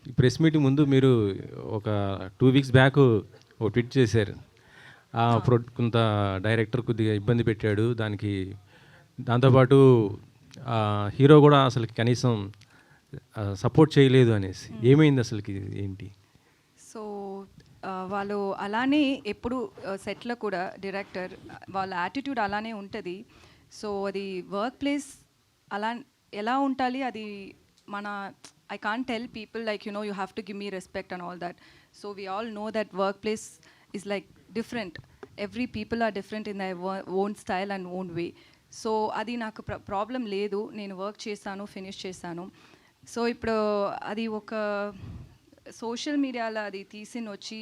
ఈ press meet ముందు మీరు ఒక 2 వీక్స్ బ్యాక్ ఒక ట్వీట్ చేశారు. కొంత డైరెక్టర్ కొద్దిగా ఇబ్బంది పెట్టాడు, దాంతోపాటు హీరో కూడా అసలు కనీసం సపోర్ట్ చేయలేదు అనేసి. ఏమైంది అసలుకి, ఏంటి? సో వాళ్ళు అలానే ఎప్పుడు సెట్లో కూడా డైరెక్టర్ వాళ్ళ యాటిట్యూడ్ అలానే ఉంటుంది. సో అది వర్క్ ప్లేస్ అలా ఎలా ఉండాలి, అది మన I can't tell people like, you know, you have to give me respect and all that. So we all know that workplace is like different. Every people are different in their own style and own way. So అది నాకు problem లేదు, నేను work చేశాను, finish చేశాను. So ఇప్పుడు అది ఒక social మీడియాలో అది తీసిన వచ్చి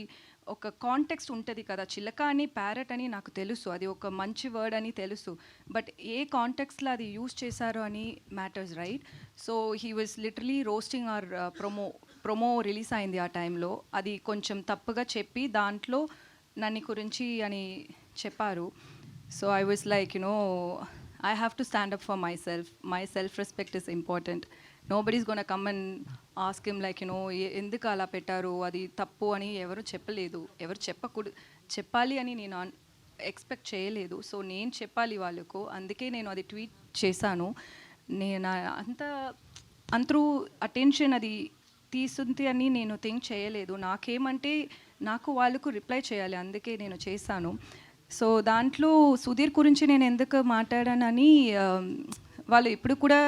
ఒక కాంటెక్స్ట్ ఉంటుంది కదా, చిలక అని ప్యారెట్ అని నాకు తెలుసు, అది ఒక మంచి వర్డ్ అని తెలుసు, బట్ ఏ కాంటెక్స్ట్లో అది యూజ్ చేశారు అని matters, right? So he was literally roasting our promo release అయింది ఆ టైంలో, అది కొంచెం తప్పుగా చెప్పి దాంట్లో నన్ను గురించి అని చెప్పారు. So I was like, you no, I have to stand up for myself. My self-respect is important. Nobody's going to come and ask him like, you know, ఎందుకు అలా పెట్టారు, అది తప్పు అని ఎవరు చెప్పలేదు, ఎవరు చెప్పాలి అని నేను ఎక్స్పెక్ట్ చేయలేదు. సో నేను చెప్పాలి వాళ్ళకు, అందుకే నేను అది ట్వీట్ చేశాను. నేను అంతరూ అటెన్షన్ అది తీసుంది అని నేను థింక్ చేయలేదు. నాకేమంటే నాకు వాళ్ళకు రిప్లై చేయాలి, అందుకే నేను చేశాను. సో దాంట్లో సుధీర్ గురించి నేను ఎందుకు మాట్లాడానని, వాళ్ళు ఇప్పుడు కూడా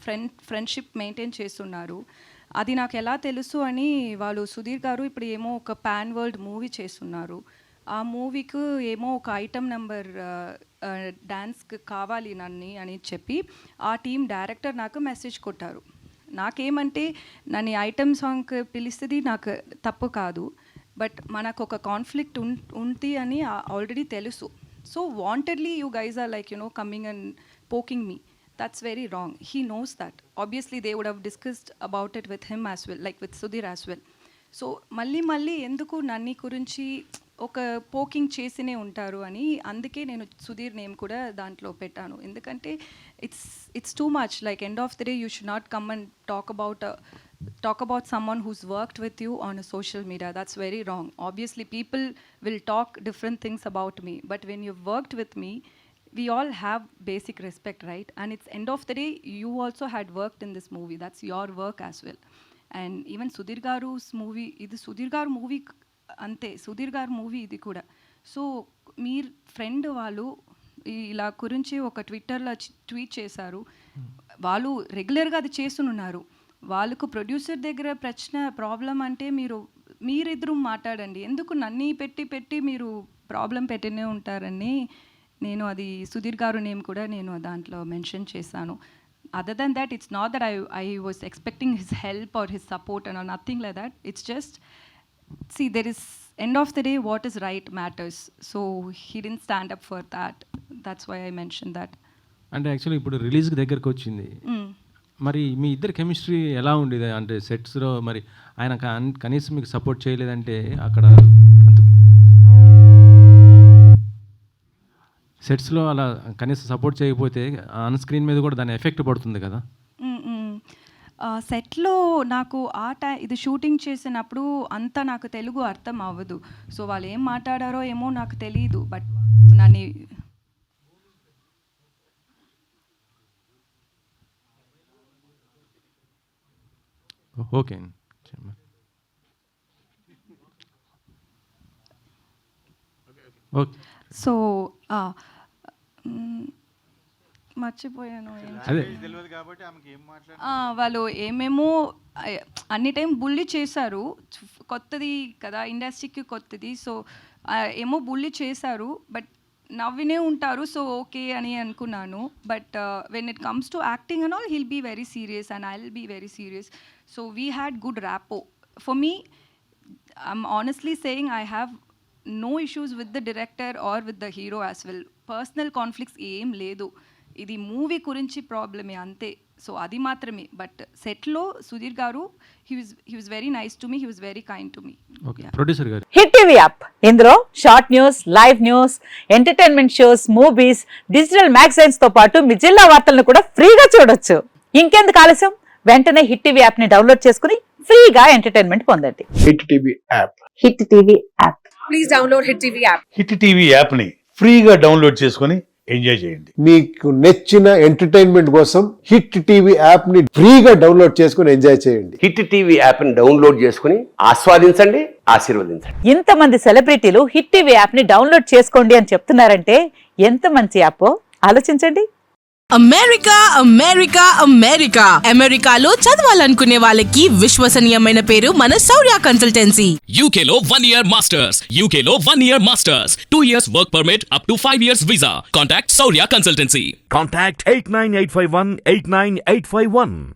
ఫ్రెండ్షిప్ మెయింటైన్ చేస్తున్నారు, అది నాకు ఎలా తెలుసు అని. వాళ్ళు సుధీర్ గారు ఇప్పుడు ఏమో ఒక పాన్ వరల్డ్ మూవీ చేస్తున్నారు, ఆ మూవీకి ఏమో ఒక ఐటమ్ నెంబర్ డ్యాన్స్కి కావాలి నన్ను అని చెప్పి ఆ టీం డైరెక్టర్ నాకు మెసేజ్ కొట్టారు. నాకేమంటే నన్ను ఐటమ్ సాంగ్కి పిలుస్తుంది నాకు తప్పు కాదు, బట్ మనకు ఒక కాన్ఫ్లిక్ట్ ఉంది అని ఆల్రెడీ తెలుసు. So wantedly you guys are like, you know, coming and poking me. That's very wrong. He knows that. Obviously, they would have discussed about it with him as well, like with Sudhir as well. So, మళ్ళీ ఎందుకు నన్ను గురించి ఒక poking చేసినే ఉంటారు అని, అందుకే నేను Sudheer name కూడా దాంట్లో పెట్టాను. ఎందుకంటే it's too much. Like end of the day you should not come and talk about someone who's worked with you on a social media. That's very wrong. Obviously, people will talk different things about me, but when you've worked with me, we all have basic respect, right? And it's end of the day, you also had worked in this movie. That's your work as well. And even Sudhir Garu's movie, ఇది సుధీర్ గారు movie అంతే, సుధీర్ గారు movie ఇది కూడా. So మీ friend వాళ్ళు ఇలా గురించి ఒక ట్విట్టర్లో ట్వీట్ చేశారు, వాళ్ళు రెగ్యులర్గా అది చేస్తున్నారు. వాళ్ళకు ప్రొడ్యూసర్ దగ్గర ప్రాబ్లం అంటే మీరిద్దరూ మాట్లాడండి, ఎందుకు నన్ను పెట్టి మీరు ప్రాబ్లం పెట్టినే ఉంటారని నేను అది సుధీర్ గారు నేమ్ కూడా నేను దాంట్లో మెన్షన్ చేశాను. Other than that, it's not that I was expecting his help or his support and nothing like that. It's just see, there is end of the day what is right matters. So he didn't stand up for that. That's why I mentioned that. అంటే actually ఇప్పుడు రిలీజ్కి దగ్గరకు వచ్చింది, మరి మీ ఇద్దరు chemistry ఎలా ఉండేది? అంటే సెట్స్లో మరి ఆయన కనీసం మీకు సపోర్ట్ చేయలేదంటే, అక్కడ సెట్స్లో అలా కనీసం సపోర్ట్ చేయకపోతే ఆన్ స్క్రీన్ మీద కూడా దాని ఎఫెక్ట్ పడుతుంది కదా. సెట్లో నాకు ఇది షూటింగ్ చేసినప్పుడు అంతా నాకు తెలుగు అర్థం అవ్వదు. సో వాళ్ళు ఏం మాట్లాడారో ఏమో నాకు తెలియదు, బట్ నన్ను ఓకే. ఓకే. సో మర్చిపోయాను. వాళ్ళు ఏమేమో అన్ని టైం బుల్లి చేశారు, కొత్తది కదా, ఇండస్ట్రీకి కొత్తది. సో ఏమో బుల్లి చేశారు, బట్ నవ్వినే ఉంటారు. సో ఓకే అని అనుకున్నాను, but when it comes to acting and all, he'll be very serious and I will be very serious. So we had good rapport. For me, I'm honestly saying, I have no issues with the director or with the hero as well. Personal conflicts ఏం లేదు, ఇది movie గురించి ప్రాబ్లమే అంతే. So అది మాత్రమే. But సెట్లో సుధీర్ గారు, he was very nice to me, he was very kind to me. Okay. Producer గారు, హిట్ టీవీ యాప్, ఇందులో short news, live news, entertainment shows, movies, digital magazines తో పాటు మీ జిల్లా వార్తలను కూడా ఫ్రీగా చూడొచ్చు. ఇంకెందుకు ఆలస్యం, వెంటనే హిట్ టీవీ యాప్ ని డౌన్లోడ్ చేసుకుని ఫ్రీగా ఎంటర్టైన్మెంట్ పొందండి. Hit TV app. Hit TV app. Hit TV యాప్ని ఫ్రీగా డౌన్లోడ్ చేసుకొని ఎంజాయ్ చేయండి. మీకు నచ్చిన ఎంటర్టైన్మెంట్ కోసం హిట్ టీవీ యాప్ ని ఫ్రీగా డౌన్లోడ్ చేసుకుని ఎంజాయ్ చేయండి. హిట్ టీవీ యాప్ని డౌన్లోడ్ చేసుకుని ఆస్వాదించండి, ఆశీర్వదించండి. ఇంతమంది సెలబ్రిటీలు హిట్ టీవీ యాప్ ని డౌన్లోడ్ చేసుకోండి అని చెప్తున్నారంటే ఎంత మంచి యాప్ ఆలోచించండి. అమెరికా అమెరికా అమెరికా అమెరికాలో చదవాలనుకునే వాళ్ళకి విశ్వసనీయమైన పేరు మన శౌర్య కన్సల్టెన్సీ. UK లో 1 year masters. UK లో 1 year masters. 2 years work permit up to 5 years visa. Contact Saurya Consultancy. Contact 89851 89851.